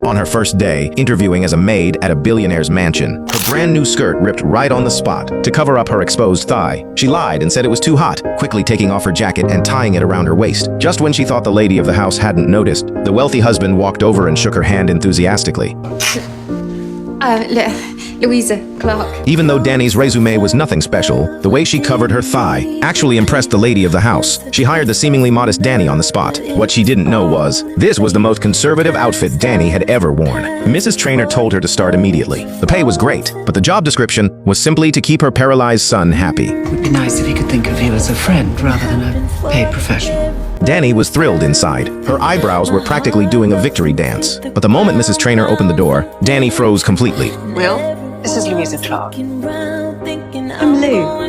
On her first day, interviewing as a maid at a billionaire's mansion, her brand new skirt ripped right on the spot. To cover up her exposed thigh, she lied and said it was too hot, quickly taking off her jacket and tying it around her waist. Just when she thought the lady of the house hadn't noticed, the wealthy husband walked over and shook her hand enthusiastically. Louisa Clark. Even though Danny's resume was nothing special, the way she covered her thigh actually impressed the lady of the house. She hired the seemingly modest Danny on the spot. What she didn't know was, this was the most conservative outfit Danny had ever worn. Mrs. Trainer told her to start immediately. The pay was great, but the job description was simply to keep her paralyzed son happy. It would be nice if he could think of you as a friend rather than a paid professional. Danny was thrilled inside. Her eyebrows were practically doing a victory dance. But the moment Mrs. Trainer opened the door, Danny froze completely. Will, this is Louisa Clark. I'm Lou.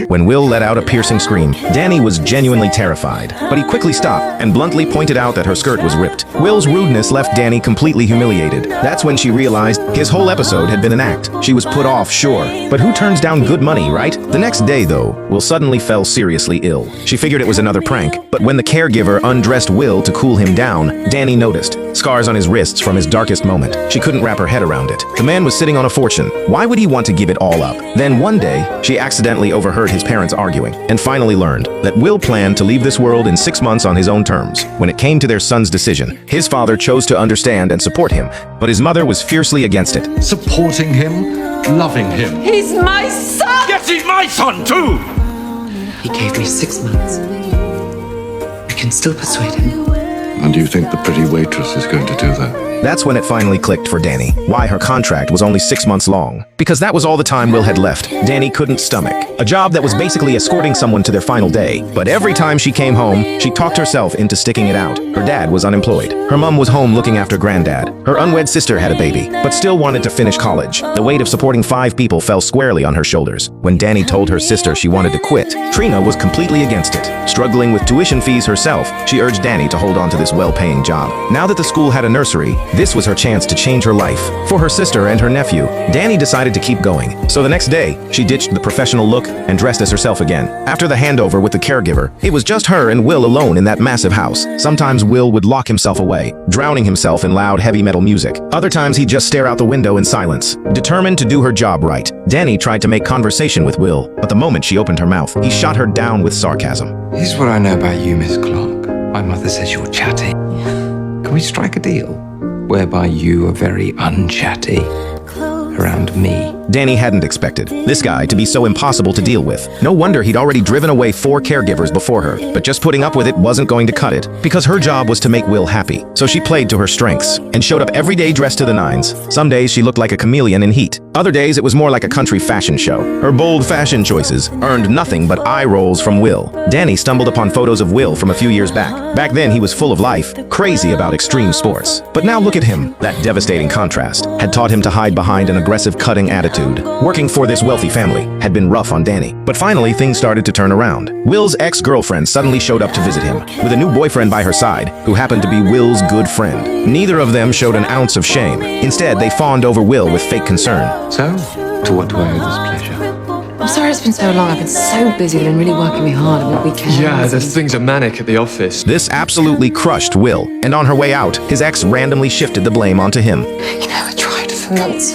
When Will let out a piercing scream, Danny was genuinely terrified. But he quickly stopped and bluntly pointed out that her skirt was ripped. Will's rudeness left Danny completely humiliated. That's when she realized his whole episode had been an act. She was put off, sure, but who turns down good money, right? The next day, though, Will suddenly fell seriously ill. She figured it was another prank, but when the caregiver undressed Will to cool him down, Danny noticed scars on his wrists from his darkest moment. She couldn't wrap her head around it. The man was sitting on a fortune. Why would he want to give it all up? Then one day, she accidentally overheard his parents arguing and finally learned that Will planned to leave this world in 6 months on his own terms. When it came to their son's decision, his father chose to understand and support him, but his mother was fiercely against it. Supporting him, loving him. He's my son! Yes, he's my son too! He gave me 6 months. We can still persuade him. And do you think the pretty waitress is going to do that? That's when it finally clicked for Danny, why her contract was only 6 months long. Because that was all the time Will had left. Danny couldn't stomach a job that was basically escorting someone to their final day. But every time she came home, she talked herself into sticking it out. Her dad was unemployed. Her mom was home looking after granddad. Her unwed sister had a baby, but still wanted to finish college. The weight of supporting 5 people fell squarely on her shoulders. When Danny told her sister she wanted to quit, Trina was completely against it. Struggling with tuition fees herself, she urged Danny to hold on to this well-paying job. Now that the school had a nursery, this was her chance to change her life. For her sister and her nephew, Danny decided to keep going. So the next day, she ditched the professional look and dressed as herself again. After the handover with the caregiver, it was just her and Will alone in that massive house. Sometimes Will would lock himself away, drowning himself in loud heavy metal music. Other times he'd just stare out the window in silence. Determined to do her job right, Danny tried to make conversation with Will, but the moment she opened her mouth, he shot her down with sarcasm. Here's what I know about you, Miss Clark. My mother says you're chatty. Can we strike a deal whereby you are very unchatty around me? Danny hadn't expected this guy to be so impossible to deal with. No wonder he'd already driven away 4 caregivers before her, but just putting up with it wasn't going to cut it, because her job was to make Will happy. So she played to her strengths and showed up every day dressed to the nines. Some days she looked like a chameleon in heat. Other days it was more like a country fashion show. Her bold fashion choices earned nothing but eye rolls from Will. Danny stumbled upon photos of Will from a few years back. Back then he was full of life, crazy about extreme sports. But now look at him. That devastating contrast had taught him to hide behind an aggressive, cutting attitude. Working for this wealthy family had been rough on Danny. But finally, things started to turn around. Will's ex-girlfriend suddenly showed up to visit him, with a new boyfriend by her side, who happened to be Will's good friend. Neither of them showed an ounce of shame. Instead, they fawned over Will with fake concern. So, to what do I owe this pleasure? I'm sorry it's been so long. I've been so busy. I've been really working me hard on the weekends. Yeah, things are manic at the office. This absolutely crushed Will, and on her way out, his ex randomly shifted the blame onto him. You know, I tried for months.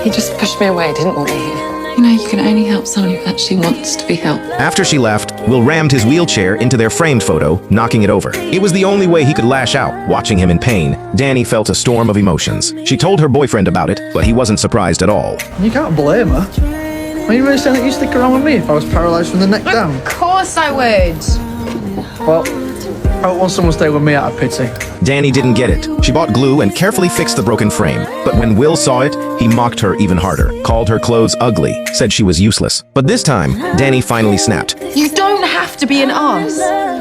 He just pushed me away, didn't want me here. You know, you can only help someone who actually wants to be helped. After she left, Will rammed his wheelchair into their framed photo, knocking it over. It was the only way he could lash out. Watching him in pain, Danny felt a storm of emotions. She told her boyfriend about it, but he wasn't surprised at all. You can't blame her. Are you really saying that you'd stick around with me if I was paralysed from the neck down? Of course I would. Well, I don't want someone to stay with me out of pity. Danny didn't get it. She bought glue and carefully fixed the broken frame. But when Will saw it, he mocked her even harder, called her clothes ugly, said she was useless. But this time, Danny finally snapped. You don't have to be an arse.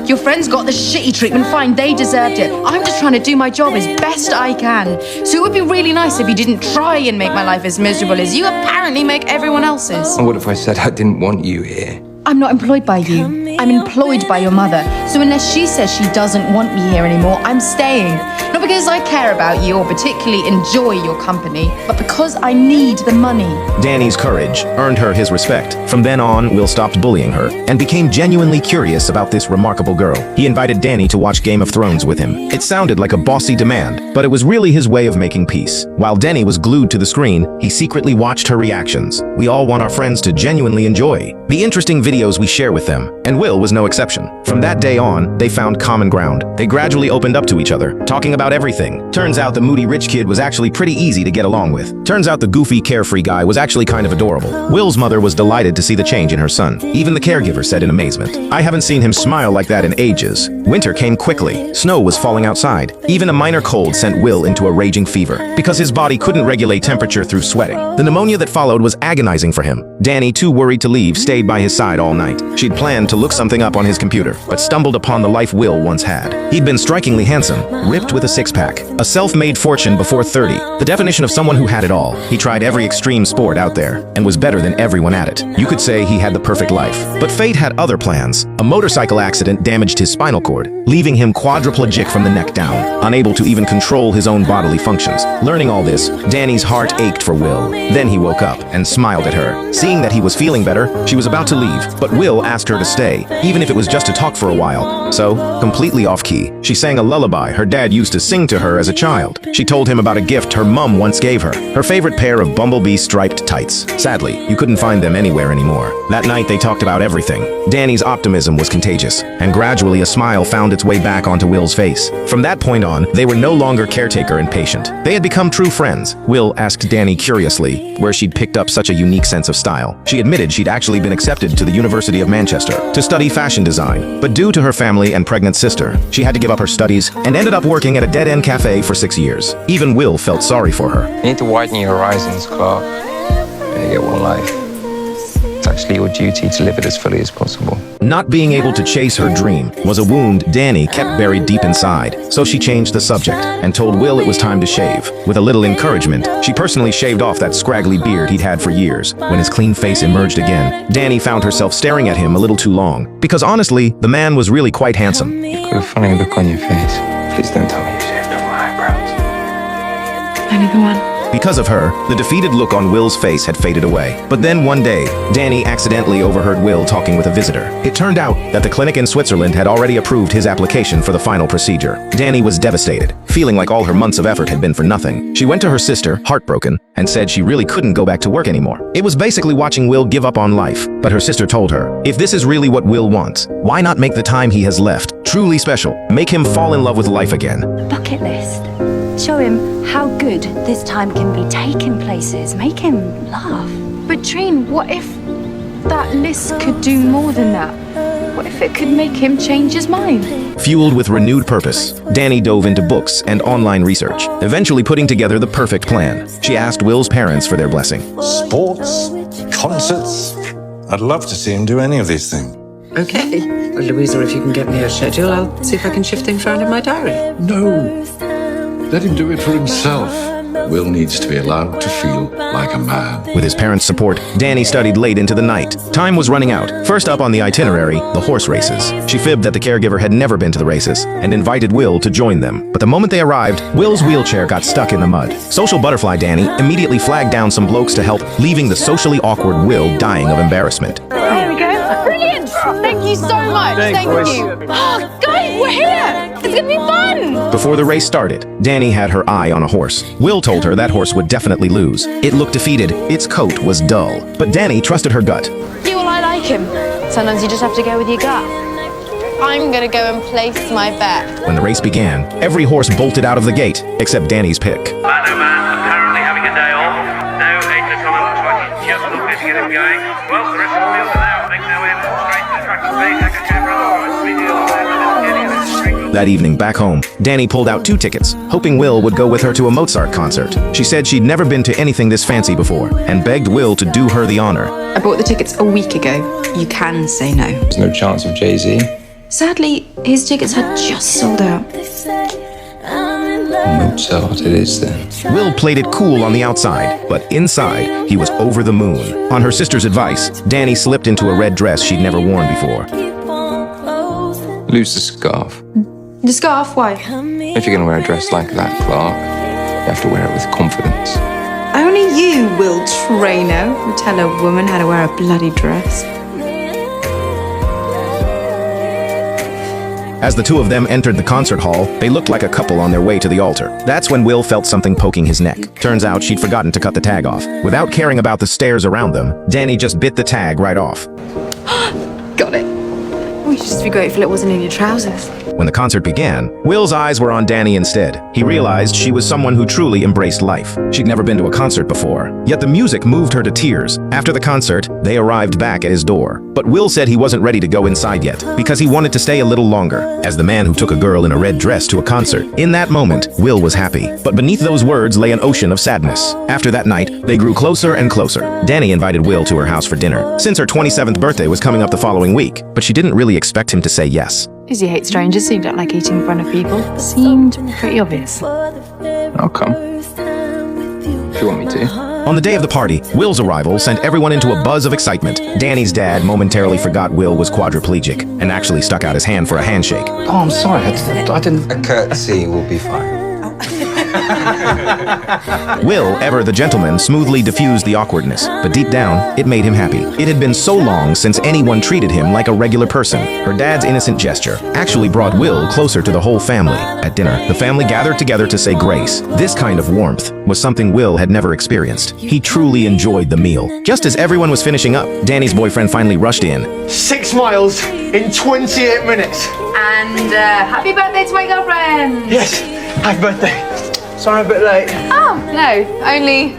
Your friends got the shitty treatment, fine, they deserved it. I'm just trying to do my job as best I can. So it would be really nice if you didn't try and make my life as miserable as you apparently make everyone else's. And what if I said I didn't want you here? I'm not employed by you. I'm employed by your mother. So unless she says she doesn't want me here anymore, I'm staying. Not because I care about you or particularly enjoy your company, but because I need the money. Danny's courage earned her his respect. From then on, Will stopped bullying her and became genuinely curious about this remarkable girl. He invited Danny to watch Game of Thrones with him. It sounded like a bossy demand, but it was really his way of making peace. While Danny was glued to the screen, he secretly watched her reactions. We all want our friends to genuinely enjoy the interesting videos we share with them, and Will was no exception. From that day on, they found common ground. They gradually opened up to each other, talking about everything. Turns out the moody rich kid was actually pretty easy to get along with. Turns out the goofy, carefree guy was actually kind of adorable. Will's mother was delighted to see the change in her son. Even the caregiver said in amazement, "I haven't seen him smile like that in ages." Winter came quickly. Snow was falling outside. Even a minor cold sent Will into a raging fever, because his body couldn't regulate temperature through sweating. The pneumonia that followed was agonizing for him. Danny, too worried to leave, stayed by his side all night. She'd planned to look something up on his computer, but stumbled upon the life Will once had. He'd been strikingly handsome, ripped with a six-pack, a self-made fortune before 30, the definition of someone who had it all. He tried every extreme sport out there, and was better than everyone at it. You could say he had the perfect life. But fate had other plans. A motorcycle accident damaged his spinal cord, leaving him quadriplegic from the neck down, unable to even control his own bodily functions. Learning all this, Danny's heart ached for Will. Then he woke up and smiled at her. Seeing that he was feeling better, she was about to leave, but Will asked her to stay, even if it was just to talk for a while. So, completely off-key, she sang a lullaby her dad used to sing to her as a child. She told him about a gift her mum once gave her favorite pair of bumblebee striped tights. Sadly, you couldn't find them anywhere anymore. That night they talked about everything. Danny's optimism was contagious, and gradually a smile found its way back onto Will's face. From that point on, they were no longer caretaker and patient. They had become true friends. Will asked Danny curiously where she'd picked up such a unique sense of style. She admitted she'd actually been accepted to the University of Manchester to study fashion design, but due to her family and pregnant sister, she had to give up her studies and ended up working at a dead-end cafe for 6 years. Even Will felt sorry for her. You need to widen your horizons, Clark. You only get one life. It's actually your duty to live it as fully as possible. Not being able to chase her dream was a wound Danny kept buried deep inside, so she changed the subject and told Will it was time to shave. With a little encouragement, she personally shaved off that scraggly beard he'd had for years. When his clean face emerged again, Danny found herself staring at him a little too long, because honestly, the man was really quite handsome. You've got a funny look on your face. Please don't tell me you shaved off my eyebrows. Only the one. Because of her, the defeated look on Will's face had faded away. But then one day, Danny accidentally overheard Will talking with a visitor. It turned out that the clinic in Switzerland had already approved his application for the final procedure. Danny was devastated, feeling like all her months of effort had been for nothing. She went to her sister, heartbroken, and said she really couldn't go back to work anymore. It was basically watching Will give up on life. But her sister told her, if this is really what Will wants, why not make the time he has left truly special? Make him fall in love with life again. Bucket list. Show him how good this time can be. Take him places. Make him laugh. But Trine, what if that list could do more than that? What if it could make him change his mind? Fueled with renewed purpose, Danny dove into books and online research, eventually putting together the perfect plan. She asked Will's parents for their blessing. Sports, concerts. I'd love to see him do any of these things. Okay. Well, Louisa, if you can get me a schedule, I'll see if I can shift things around in my diary. No. Let him do it for himself. Will needs to be allowed to feel like a man. With his parents' support, Danny studied late into the night. Time was running out. First up on the itinerary, the horse races. She fibbed that the caregiver had never been to the races and invited Will to join them. But the moment they arrived, Will's wheelchair got stuck in the mud. Social butterfly Danny immediately flagged down some blokes to help, leaving the socially awkward Will dying of embarrassment. There we go. Brilliant. Thank you so much. Thank you. Oh, guys, we're here. It's going to be fun. Before the race started, Danny had her eye on a horse. Will told her that horse would definitely lose. It looked defeated. Its coat was dull. But Danny trusted her gut. Yeah, well, I like him. Sometimes you just have to go with your gut. I'm going to go and place my bet. When the race began, every horse bolted out of the gate, except Danny's pick. I know, man. Apparently having a day off. No, 8 o'clock looks like it's just not good to get him going. Well, the rest of the wheels are there. Make no way straight to the track of space. I can check for otherwise. That evening, back home, Danny pulled out 2 tickets, hoping Will would go with her to a Mozart concert. She said she'd never been to anything this fancy before, and begged Will to do her the honor. I bought the tickets a week ago. You can say no. There's no chance of Jay-Z. Sadly, his tickets had just sold out. Mozart it is then. Will played it cool on the outside, but inside, he was over the moon. On her sister's advice, Danny slipped into a red dress she'd never worn before. Lose the scarf. The scarf, why? If you're going to wear a dress like that, Clark, you have to wear it with confidence. Only you, Will Trainer, would tell a woman how to wear a bloody dress. As the two of them entered the concert hall, they looked like a couple on their way to the altar. That's when Will felt something poking his neck. Turns out she'd forgotten to cut the tag off. Without caring about the stairs around them, Danny just bit the tag right off. Got it. We should just be grateful it wasn't in your trousers. When the concert began, Will's eyes were on Danny instead. He realized she was someone who truly embraced life. She'd never been to a concert before, yet the music moved her to tears. After the concert, they arrived back at his door. But Will said he wasn't ready to go inside yet, because he wanted to stay a little longer. As the man who took a girl in a red dress to a concert, in that moment, Will was happy. But beneath those words lay an ocean of sadness. After that night, they grew closer and closer. Danny invited Will to her house for dinner, since her 27th birthday was coming up the following week, but she didn't really expect him to say yes. Izzy hates strangers, so you don't like eating in front of people. Seemed pretty obvious. I'll come. If you want me to. On the day of the party, Will's arrival sent everyone into a buzz of excitement. Danny's dad momentarily forgot Will was quadriplegic and actually stuck out his hand for a handshake. Oh, I'm sorry. I didn't. A courtesy will be fine. Will, ever the gentleman, smoothly diffused the awkwardness, but deep down, it made him happy. It had been so long since anyone treated him like a regular person. Her dad's innocent gesture actually brought Will closer to the whole family. At dinner, the family gathered together to say grace. This kind of warmth was something Will had never experienced. He truly enjoyed the meal. Just as everyone was finishing up, Danny's boyfriend finally rushed in. 6 miles in 28 minutes. And happy birthday to my girlfriend! Yes, happy birthday. Sorry, I'm a bit late. Oh, no, only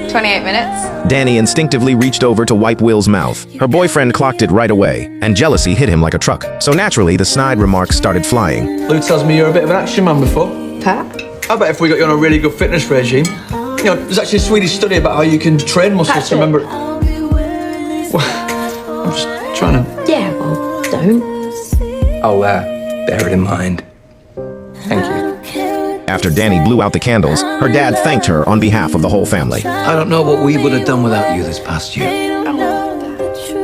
28 minutes. Danny instinctively reached over to wipe Will's mouth. Her boyfriend clocked it right away, and jealousy hit him like a truck. So naturally, the snide remarks started flying. Lou tells me you're a bit of an action man before. Pat? I bet if we got you on a really good fitness regime. You know, there's actually a Swedish study about how you can train muscles to remember. Well, I'm just trying to. Yeah, well, don't. I'll bear it in mind. Thank you. After Danny blew out the candles, her dad thanked her on behalf of the whole family. I don't know what we would have done without you this past year.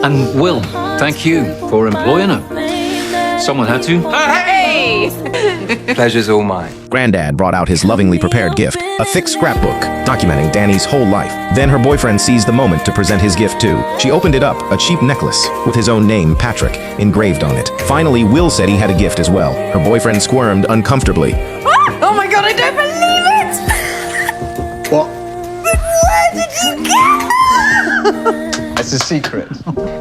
And Will, thank you for employing her. Someone had to. Hey! Pleasure's all mine. Granddad brought out his lovingly prepared gift, a thick scrapbook documenting Danny's whole life. Then her boyfriend seized the moment to present his gift too. She opened it up, a cheap necklace with his own name, Patrick, engraved on it. Finally, Will said he had a gift as well. Her boyfriend squirmed uncomfortably. Oh my god, I don't believe it! What? Where did you get that? It's a secret.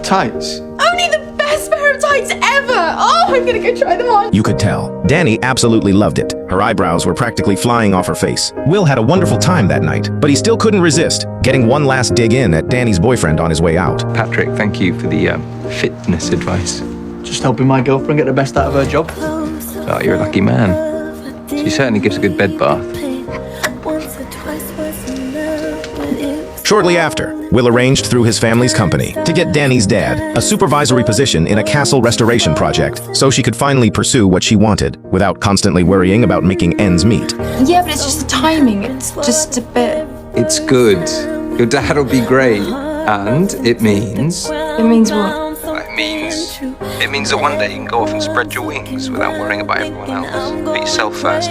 Tights. Only the best pair of tights ever! Oh, I'm gonna go try them on. You could tell. Danny absolutely loved it. Her eyebrows were practically flying off her face. Will had a wonderful time that night, but he still couldn't resist getting one last dig in at Danny's boyfriend on his way out. Patrick, thank you for the fitness advice. Just helping my girlfriend get the best out of her job. Oh, you're a lucky man. She certainly gives a good bed bath. Shortly after, Will arranged through his family's company to get Danny's dad a supervisory position in a castle restoration project so she could finally pursue what she wanted without constantly worrying about making ends meet. Yeah, but it's just the timing. It's just a bit... It's good. Your dad'll be great. And it means... It means what? It means that one day you can go off and spread your wings without worrying about everyone else. Put yourself first.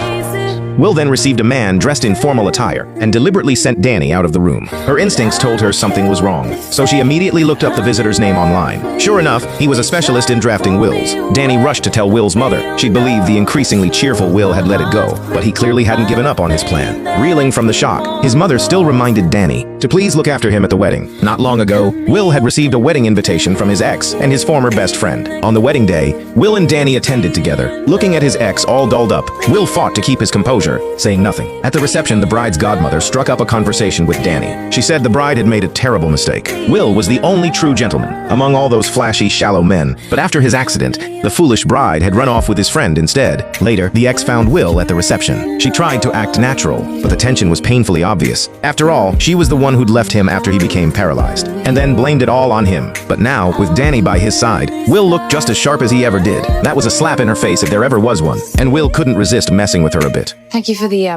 Will then received a man dressed in formal attire and deliberately sent Danny out of the room. Her instincts told her something was wrong, so she immediately looked up the visitor's name online. Sure enough, he was a specialist in drafting wills. Danny rushed to tell Will's mother she'd believed the increasingly cheerful Will had let it go, but he clearly hadn't given up on his plan. Reeling from the shock, his mother still reminded Danny to please look after him at the wedding. Not long ago, Will had received a wedding invitation from his ex and his former best friend. On the wedding day, Will and Danny attended together. Looking at his ex all dolled up, Will fought to keep his composure, saying nothing. At the reception, the bride's godmother struck up a conversation with Danny. She said the bride had made a terrible mistake. Will was the only true gentleman among all those flashy, shallow men, but after his accident, the foolish bride had run off with his friend instead. Later, the ex found Will at the reception. She tried to act natural, but the tension was painfully obvious. After all, she was the one who'd left him after he became paralyzed, and then blamed it all on him. But now, with Danny by his side, Will looked just as sharp as he ever did. That was a slap in her face if there ever was one, and Will couldn't resist messing with her a bit. Thank you for the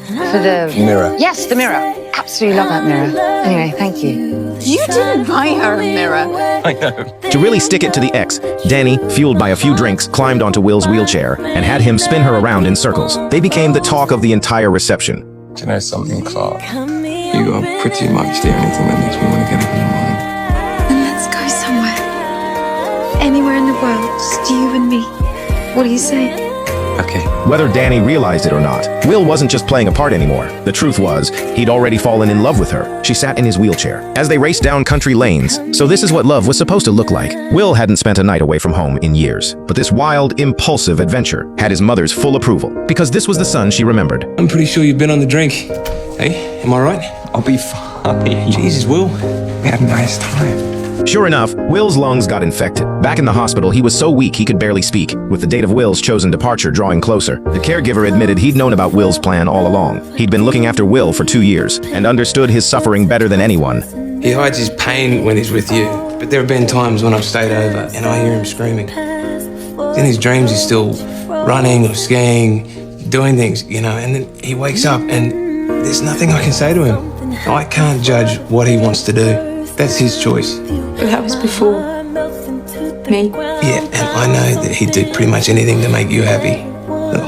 Mirror. Yes, the mirror. Absolutely love that mirror. Anyway, thank you. You didn't buy her a mirror. I know. To really stick it to the ex, Danny, fueled by a few drinks, climbed onto Will's wheelchair and had him spin her around in circles. They became the talk of the entire reception. Do you know something, Clark? You are pretty much the only thing that makes me want to get up in the morning. Then let's go somewhere. Anywhere in the world, just you and me. What do you say? Okay. Whether Danny realized it or not, Will wasn't just playing a part anymore. The truth was, he'd already fallen in love with her. She sat in his wheelchair as they raced down country lanes. So this is what love was supposed to look like. Will hadn't spent a night away from home in years, but this wild, impulsive adventure had his mother's full approval, because this was the son she remembered. I'm pretty sure you've been on the drink. Hey, am I right? I'll be fine. Jesus, Will. We had a nice time. Sure enough, Will's lungs got infected. Back in the hospital, he was so weak he could barely speak, with the date of Will's chosen departure drawing closer. The caregiver admitted he'd known about Will's plan all along. He'd been looking after Will for 2 years and understood his suffering better than anyone. He hides his pain when he's with you, but there have been times when I've stayed over and I hear him screaming. In his dreams, he's still running or skiing, doing things, you know, and then he wakes up and there's nothing I can say to him. I can't judge what he wants to do. That's his choice. But that was before me. Yeah, and I know that he'd do pretty much anything to make you happy. Look,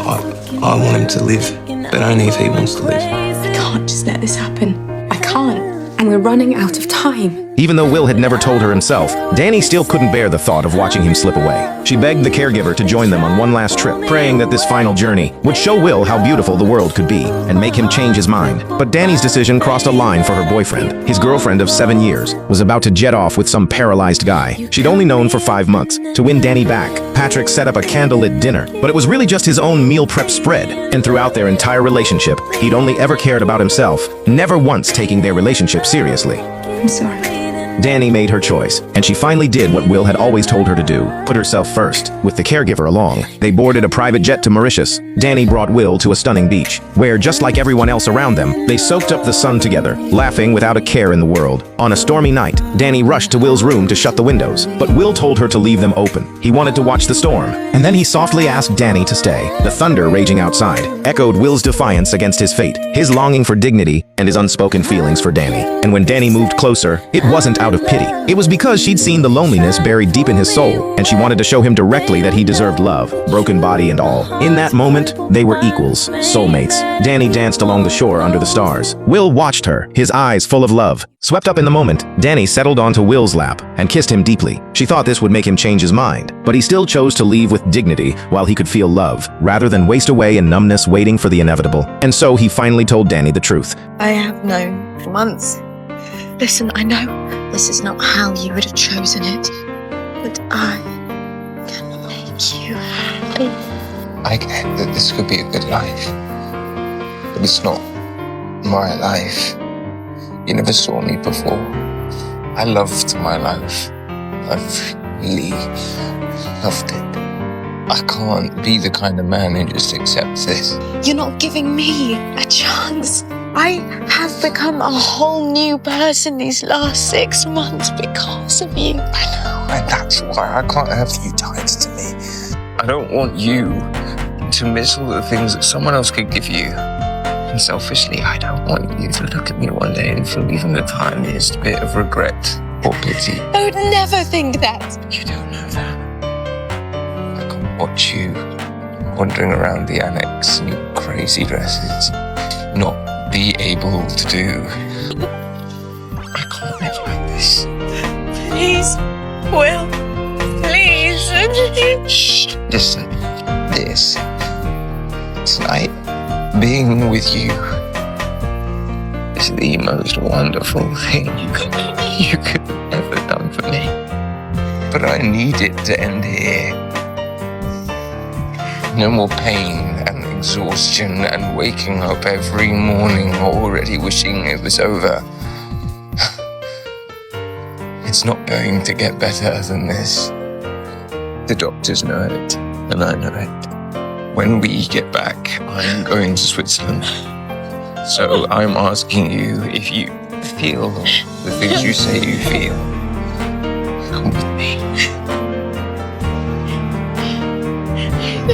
I want him to live, but only if he wants to live. I can't just let this happen. I can't. And we're running out of time. Even though Will had never told her himself, Danny still couldn't bear the thought of watching him slip away. She begged the caregiver to join them on one last trip, praying that this final journey would show Will how beautiful the world could be and make him change his mind. But Danny's decision crossed a line for her boyfriend. His girlfriend of 7 years was about to jet off with some paralyzed guy she'd only known for 5 months. To win Danny back, Patrick set up a candlelit dinner, but it was really just his own meal prep spread. And throughout their entire relationship, he'd only ever cared about himself, never once taking their relationship seriously. I'm sorry. Danny made her choice, and she finally did what Will had always told her to do, put herself first, with the caregiver along. They boarded a private jet to Mauritius. Danny brought Will to a stunning beach, where, just like everyone else around them, they soaked up the sun together, laughing without a care in the world. On a stormy night, Danny rushed to Will's room to shut the windows, but Will told her to leave them open. He wanted to watch the storm, and then he softly asked Danny to stay. The thunder raging outside echoed Will's defiance against his fate, his longing for dignity, and his unspoken feelings for Danny. And when Danny moved closer, it wasn't out of pity. It was because she'd seen the loneliness buried deep in his soul, and she wanted to show him directly that he deserved love, broken body and all. In that moment, they were equals, soulmates. Danny danced along the shore under the stars. Will watched her, his eyes full of love. Swept up in the moment, Danny settled onto Will's lap and kissed him deeply. She thought this would make him change his mind, but he still chose to leave with dignity while he could feel love, rather than waste away in numbness waiting for the inevitable. And so he finally told Danny the truth. I have known for months. Listen, I know this is not how you would have chosen it, but I can make you happy. I get that this could be a good life, but it's not my life. You never saw me before. I loved my life. I've really loved it. I can't be the kind of man who just accepts this. You're not giving me a chance. I have become a whole new person these last 6 months because of you. I know, and that's why I can't have you tied to me. I don't want you to miss all the things that someone else could give you. And selfishly, I don't want you to look at me one day and feel even the tiniest bit of regret or pity. I would never think that. You don't know that. I can't watch you wandering around the annex in your crazy dresses, not be able to do. I can't live like this. Please, Will. Please. Shh. Listen, this. Tonight, being with you is the most wonderful thing you could have ever done for me. But I need it to end here. No more pain and exhaustion and waking up every morning already wishing it was over. It's not going to get better than this. The doctors know it, and I know it. When we get back, I'm going to Switzerland. So I'm asking you if you feel the things you say you feel. Come with me.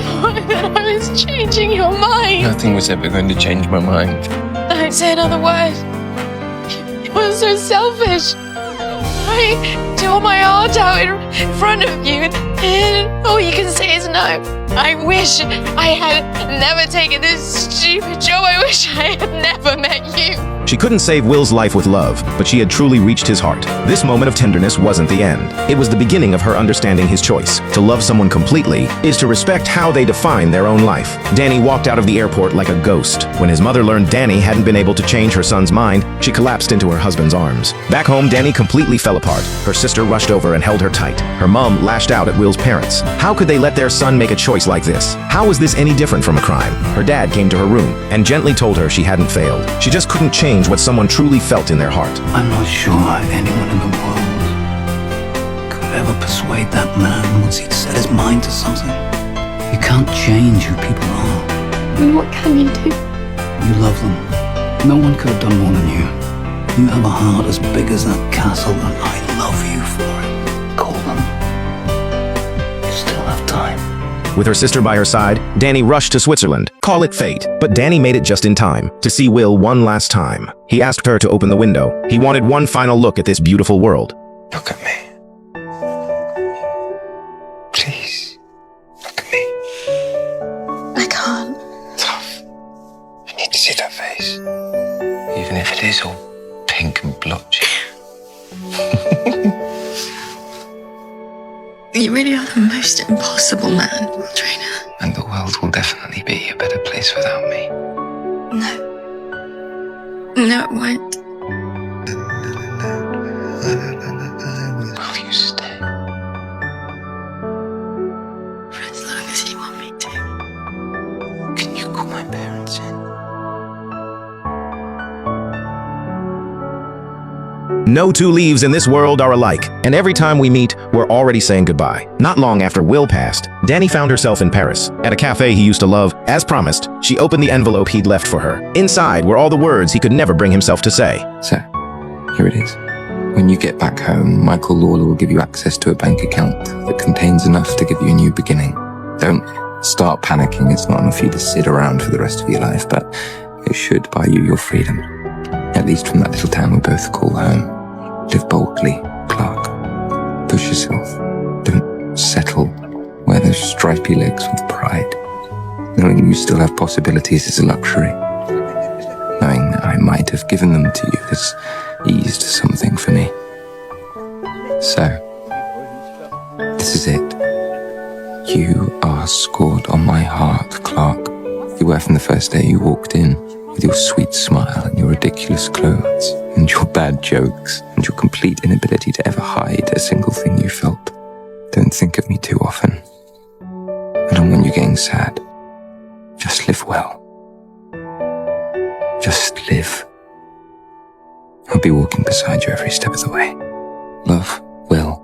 I was changing your mind. Nothing was ever going to change my mind. Don't say another word. You were so selfish. I tore my heart out in front of you, and all you can say is no. I wish I had never taken this stupid job. I wish I had never met you. She couldn't save Will's life with love, but she had truly reached his heart. This moment of tenderness wasn't the end. It was the beginning of her understanding his choice. To love someone completely is to respect how they define their own life. Danny walked out of the airport like a ghost. When his mother learned Danny hadn't been able to change her son's mind, she collapsed into her husband's arms. Back home, Danny completely fell apart. Her sister rushed over and held her tight. Her mom lashed out at Will's parents. How could they let their son make a choice like this? How was this any different from a crime? Her dad came to her room and gently told her she hadn't failed. She just couldn't change what someone truly felt in their heart. I'm not sure anyone in the world could ever persuade that man once he'd set his mind to something. You can't change who people are. And what can you do? You love them. No one could have done more than you. You have a heart as big as that castle, and I love you for it. Call them. You still have time. With her sister by her side, Danny rushed to Switzerland. Call it fate. But Danny made it just in time to see Will one last time. He asked her to open the window. He wanted one final look at this beautiful world. Look at me. Please, look at me. I can't. Tough. I need to see that face. Even if it is all pink and blotchy. You really are the most impossible man, Trainer. And the world will definitely be a better place without me. No. No, it won't. Will you stay? For as long as you want me to. Can you call my parents in? No two leaves in this world are alike, and every time we meet, we're already saying goodbye. Not long after Will passed, Danny found herself in Paris. At a cafe he used to love, as promised, she opened the envelope he'd left for her. Inside were all the words he could never bring himself to say. So, here it is. When you get back home, Michael Lawler will give you access to a bank account that contains enough to give you a new beginning. Don't start panicking. It's not enough for you to sit around for the rest of your life, but it should buy you your freedom. At least from that little town we both call home. Live boldly, Clark. Push yourself. Don't settle. Wear those stripy legs with pride. Knowing you still have possibilities is a luxury. Knowing that I might have given them to you has eased something for me. So, this is it. You are scored on my heart, Clark. You were from the first day you walked in, with your sweet smile and your ridiculous clothes, and your bad jokes, and your complete inability to ever hide a single thing you felt. Don't think of me too often. I don't want you getting sad. Just live well. Just live. I'll be walking beside you every step of the way. Love, Will.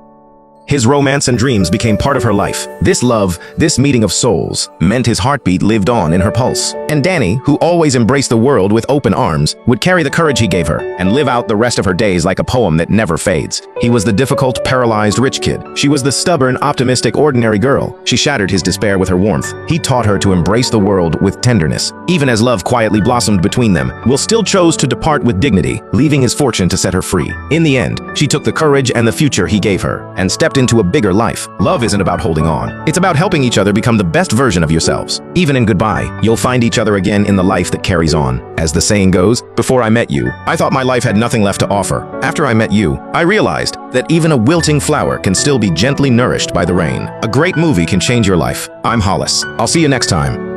His romance and dreams became part of her life. This love, this meeting of souls, meant his heartbeat lived on in her pulse. And Danny, who always embraced the world with open arms, would carry the courage he gave her and live out the rest of her days like a poem that never fades. He was the difficult, paralyzed rich kid. She was the stubborn, optimistic, ordinary girl. She shattered his despair with her warmth. He taught her to embrace the world with tenderness. Even as love quietly blossomed between them, Will still chose to depart with dignity, leaving his fortune to set her free. In the end, she took the courage and the future he gave her and stepped into a bigger life. Love isn't about holding on. It's about helping each other become the best version of yourselves. Even in goodbye, you'll find each other again in the life that carries on. As the saying goes, before I met you, I thought my life had nothing left to offer. After I met you, I realized that even a wilting flower can still be gently nourished by the rain. A great movie can change your life. I'm Hollis. I'll see you next time.